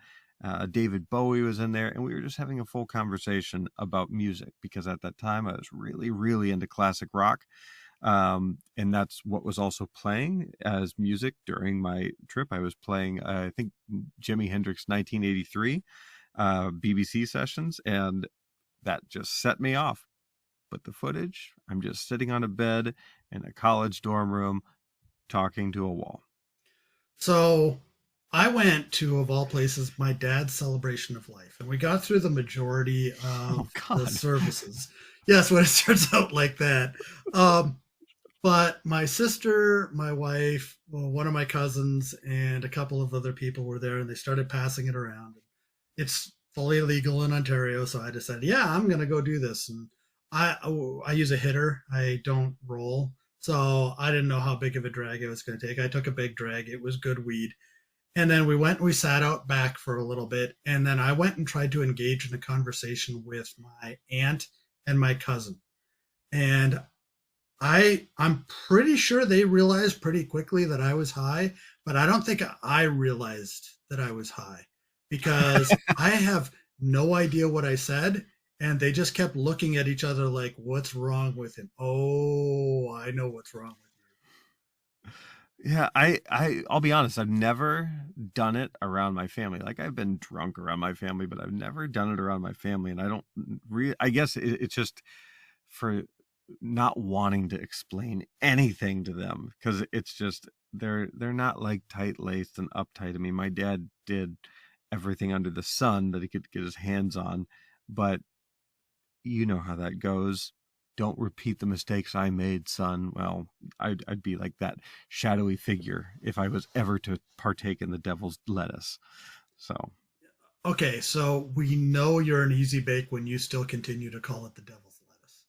David Bowie was in there, and we were just having a full conversation about music because at that time I was really, really into classic rock. And that's what was also playing as music during my trip. I was playing, I think, Jimi Hendrix 1983 BBC sessions, and that just set me off. But the footage, I'm just sitting on a bed in a college dorm room talking to a wall. So I went to, of all places, my dad's celebration of life, and we got through the majority of the services. Yes, when it starts out like that. But my sister, my wife, well, one of my cousins, and a couple of other people were there, and they started passing it around. It's fully legal in Ontario, so I decided, yeah, I'm going to go do this. And I use a hitter. I don't roll. So I didn't know how big of a drag it was going to take. I took a big drag. It was good weed. And then we went and we sat out back for a little bit. And then I went and tried to engage in a conversation with my aunt and my cousin. And I'm pretty sure they realized pretty quickly that I was high, but I don't think I realized that I was high because I have no idea what I said. And they just kept looking at each other like, what's wrong with him? Oh, I know what's wrong with you. Yeah, I'll be honest. I've never done it around my family. Like I've been drunk around my family, but I've never done it around my family. And I don't I guess it's just for not wanting to explain anything to them because it's just they're not like tight-laced and uptight. I mean, my dad did everything under the sun that he could get his hands on, but you know how that goes. Don't repeat the mistakes I made, son. Well, I'd be like that shadowy figure if I was ever to partake in the devil's lettuce. So, okay, so we know you're an easy bake when you still continue to call it the devil's lettuce.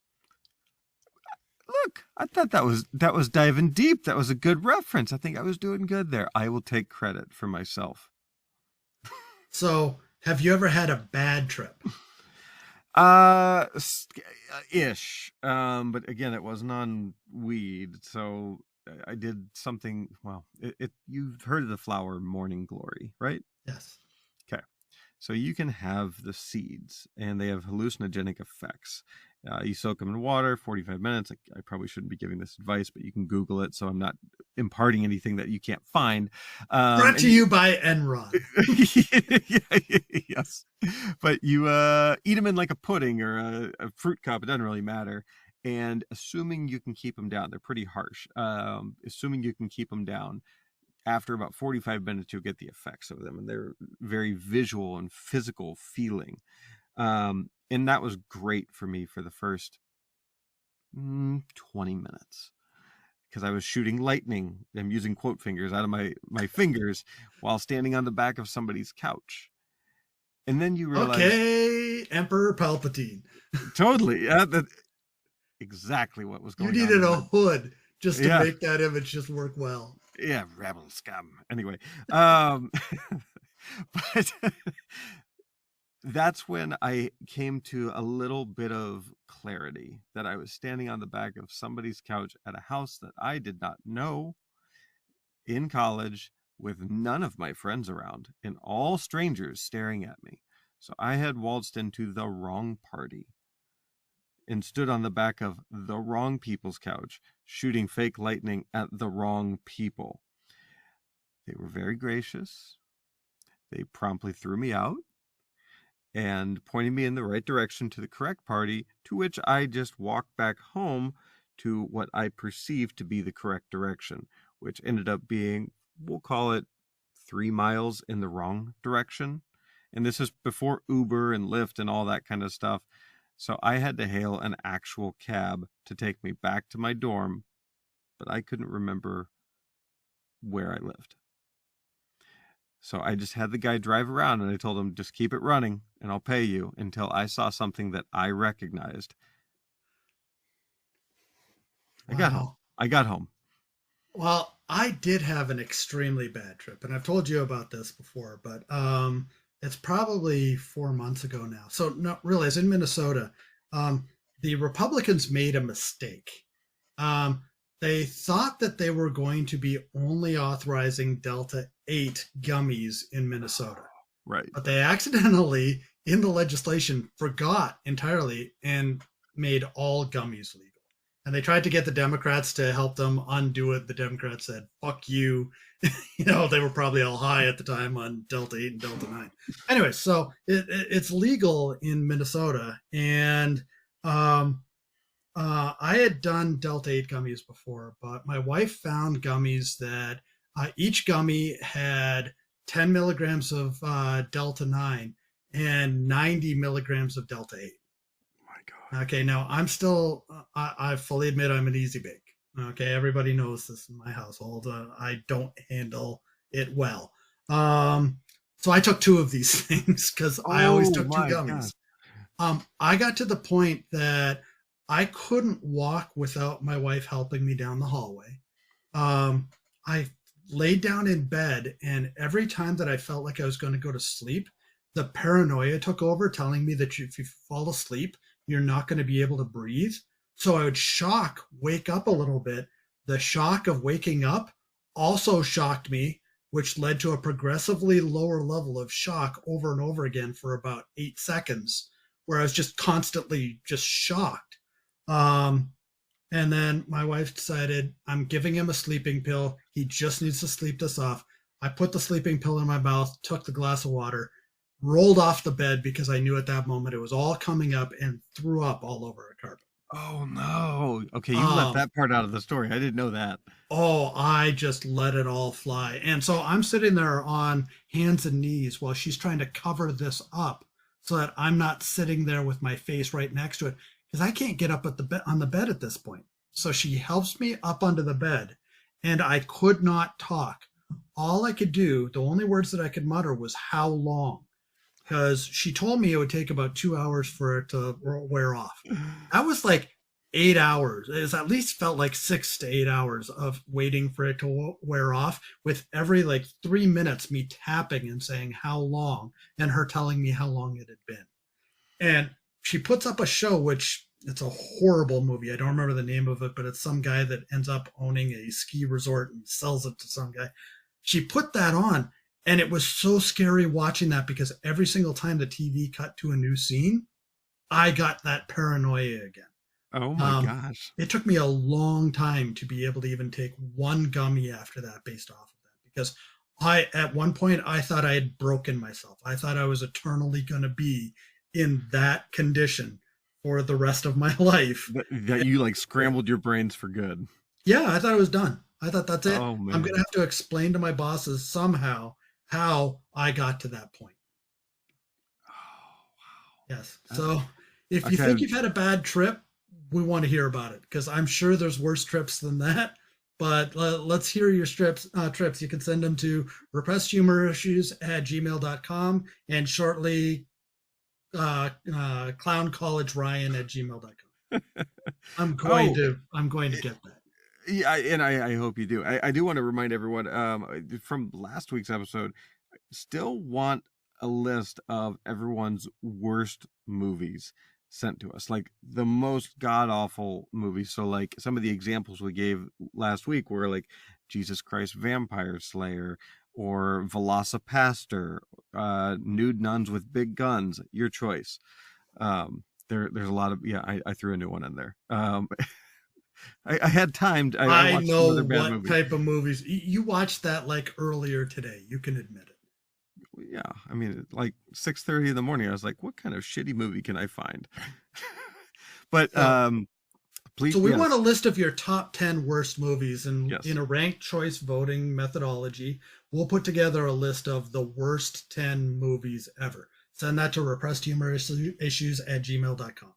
Look, I thought that was diving deep. That was a good reference. I think I was doing good there. I will take credit for myself. So, have you ever had a bad trip? Ish. But again, it wasn't on weed. So I did something. Well, you've heard of the flower morning glory, right? Yes. Okay. So you can have the seeds, and they have hallucinogenic effects. You soak them in water, 45 minutes. I probably shouldn't be giving this advice, but you can Google it, so I'm not imparting anything that you can't find. Brought to you by Enron. Yes. But you eat them in like a pudding or a fruit cup. It doesn't really matter. And assuming you can keep them down, they're pretty harsh. Assuming you can keep them down, after about 45 minutes, you'll get the effects of them. And they're very visual and physical feeling. And that was great for me for the first 20 minutes because I was shooting lightning. I'm using quote fingers out of my fingers while standing on the back of somebody's couch. And then you realize, Okay, Emperor Palpatine. totally, yeah, that exactly what was You going on needed in a my, hood just to yeah, make that image just work well. yeah, rebel scum. Anyway, um, but that's when I came to a little bit of clarity that I was standing on the back of somebody's couch at a house that I did not know in college with none of my friends around and all strangers staring at me. So I had waltzed into the wrong party and stood on the back of the wrong people's couch, shooting fake lightning at the wrong people. They were very gracious. They promptly threw me out and pointed me in the right direction to the correct party, to which I just walked back home to what I perceived to be the correct direction, which ended up being, we'll call it 3 miles in the wrong direction. And this is before Uber and Lyft and all that kind of stuff. So I had to hail an actual cab to take me back to my dorm, but I couldn't remember where I lived. So I just had the guy drive around and I told him, just keep it running and I'll pay you, until I saw something that I recognized. I got home. Wow. I got home. Well, I did have an extremely bad trip, and I've told you about this before, but it's probably 4 months ago now. So, no, really, it's in Minnesota. Um, the Republicans made a mistake. Um, they thought that they were going to be only authorizing Delta 8 gummies in Minnesota, Right. but they accidentally, in the legislation, forgot entirely and made all gummies legal. And they tried to get the Democrats to help them undo it. The Democrats said, fuck you. They were probably all high at the time on Delta 8 and Delta 9. Anyway, so it's legal in Minnesota. And I had done Delta 8 gummies before, but my wife found gummies that each gummy had 10 milligrams of Delta 9 and 90 milligrams of Delta 8. My God. Okay, now I'm still, I fully admit I'm an easy bake. Okay, everybody knows this in my household. I don't handle it well. So I took two of these things because I always Oh took two my God. gummies. I got to the point that I couldn't walk without my wife helping me down the hallway. I laid down in bed, and every time that I felt like I was going to go to sleep, the paranoia took over, telling me that if you fall asleep, you're not going to be able to breathe. So I would wake up a little bit. The shock of waking up also shocked me, which led to a progressively lower level of shock over and over again for about 8 seconds, where I was just constantly just shocked. And then my wife decided, I'm giving him a sleeping pill. He just needs to sleep this off. I put the sleeping pill in my mouth, took the glass of water, rolled off the bed because I knew at that moment it was all coming up, and threw up all over a carpet. Oh no. Okay, you left Um, that part out of the story. I didn't know that. oh, I just let it all fly. And so I'm sitting there on hands and knees while she's trying to cover this up so that I'm not sitting there with my face right next to it, because I can't get up at on the bed at this point. So she helps me up onto the bed, and I could not talk. All I could do, the only words that I could mutter was "how long," because she told me it would take about 2 hours for it to wear off. That was like 8 hours. It at least felt like 6 to 8 hours of waiting for it to wear off, with every like 3 minutes me tapping and saying "how long," and her telling me how long it had been. And she puts up a show, which it's a horrible movie. I don't remember the name of it, but it's some guy that ends up owning a ski resort and sells it to some guy. She put that on, and it was so scary watching that, because every single time the TV cut to a new scene, I got that paranoia again. Oh my gosh. It took me a long time to be able to even take one gummy after that, based off of that, because at one point, I thought I had broken myself. I thought I was eternally going to be in that condition for the rest of my life. That you like scrambled your brains for good. Yeah, I thought I was done. I thought that's it. Oh man. I'm going to have to explain to my bosses somehow how I got to that point. Oh Yes. So if wow. you Okay. think you've had a bad trip, we want to hear about it, because I'm sure there's worse trips than that. But let's hear your trips. You can send them to repressedhumorissues@gmail.com and shortly clowncollegeryan@gmail.com. I'm going to get that. Yeah, and I hope you do. I do want to remind everyone from last week's episode, still want a list of everyone's worst movies sent to us, like the most god awful movies. So like some of the examples we gave last week were like Jesus Christ Vampire Slayer or Velocipaster, nude nuns with big guns, your choice. There's a lot of, I threw a new one in there. I had time. I watched know some other bad what movies. Type of movies you watched that like earlier today. You can admit it. Yeah, I mean, like 6:30 in the morning. I was like, "What kind of shitty movie can I find?" But please. So we want a list of your top 10 worst movies, and in a ranked choice voting methodology, we'll put together a list of the worst 10 movies ever. Send that to repressedhumorissues@gmail.com.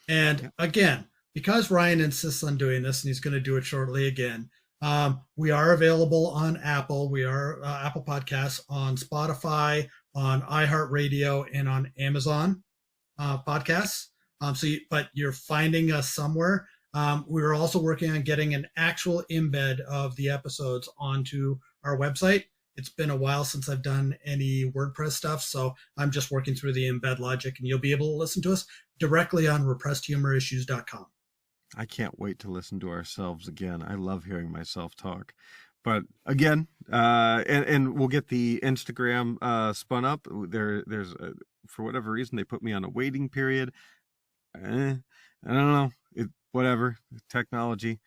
And again, because Ryan insists on doing this, and he's going to do it shortly again, we are available on Apple. We are Apple Podcasts, on Spotify, on iHeartRadio, and on Amazon Podcasts. But you're finding us somewhere. We're also working on getting an actual embed of the episodes onto our website. It's been a while since I've done any WordPress stuff, so I'm just working through the embed logic, and you'll be able to listen to us directly on repressedhumorissues.com. I can't wait to listen to ourselves again. I love hearing myself talk. But again, and we'll get the Instagram spun up. There's for whatever reason they put me on a waiting period. I don't know. Whatever technology.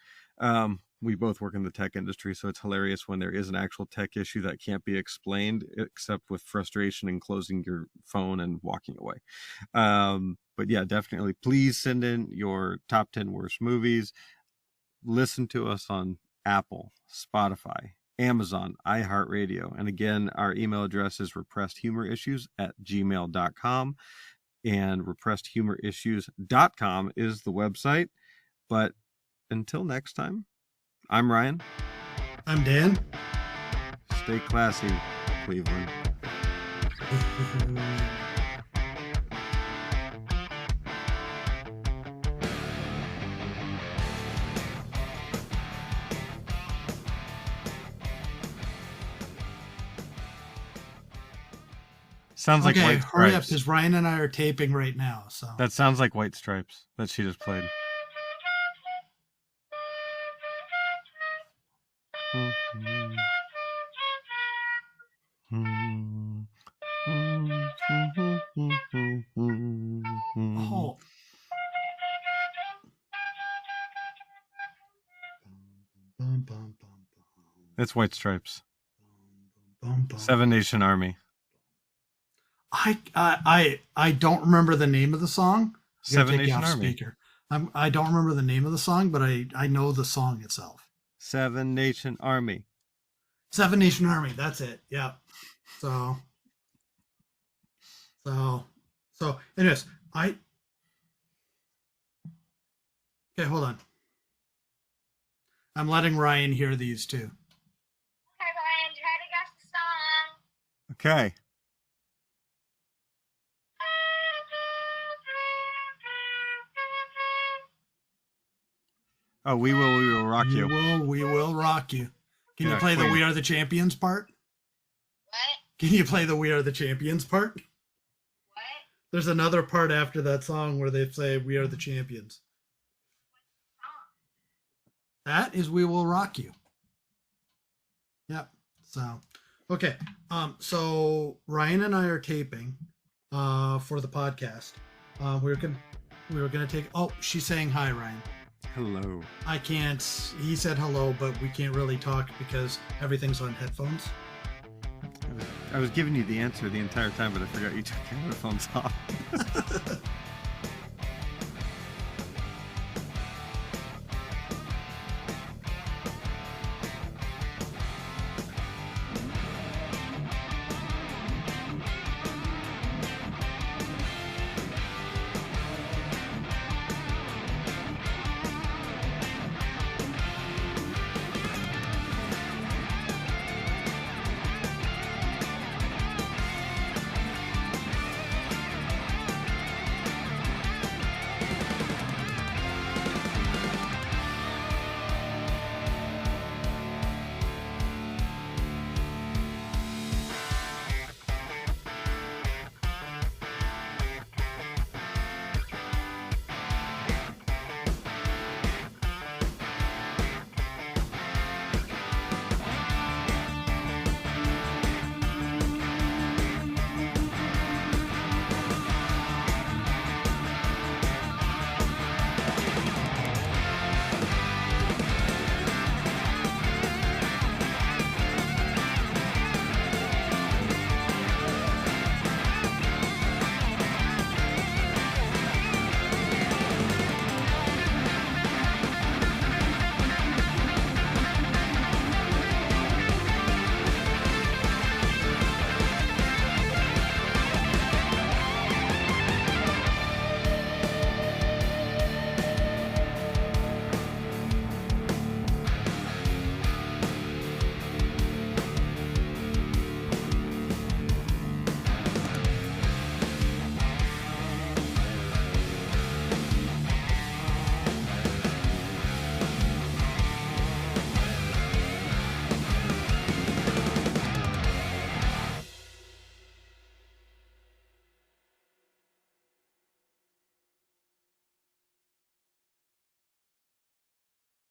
We both work in the tech industry, so it's hilarious when there is an actual tech issue that can't be explained except with frustration and closing your phone and walking away. But yeah, definitely please send in your top 10 worst movies. Listen to us on Apple, Spotify, Amazon, iHeartRadio. And again, our email address is repressedhumorissues@gmail.com, and repressedhumorissues.com is the website. But until next time, I'm Ryan. I'm Dan. Stay classy, Cleveland. Sounds like White Stripes. Hurry up, because Ryan and I are taping right now. So that sounds like White Stripes that she just played. Oh. It's White Stripes. Seven Nation Army. I don't remember the name of the song. Seven Nation Army. Speaker. I don't remember the name of the song, but I know the song itself. Seven Nation Army. Seven Nation Army. That's it. Yeah. So. Anyways, okay, hold on. I'm letting Ryan hear these too. Okay, Ryan, try to guess the song. Okay. Oh, we will rock you. We will rock you. Can you play the We Are the Champions part? What? Can you play the We Are the Champions part? What? There's another part after that song where they say We Are the Champions. That is We Will Rock You. Yep. So, okay. So Ryan and I are taping for the podcast. We were gonna take. Oh, she's saying hi, Ryan. Hello. I can't. He said hello, but we can't really talk because everything's on headphones. I was giving you the answer the entire time, but I forgot you took your headphones off.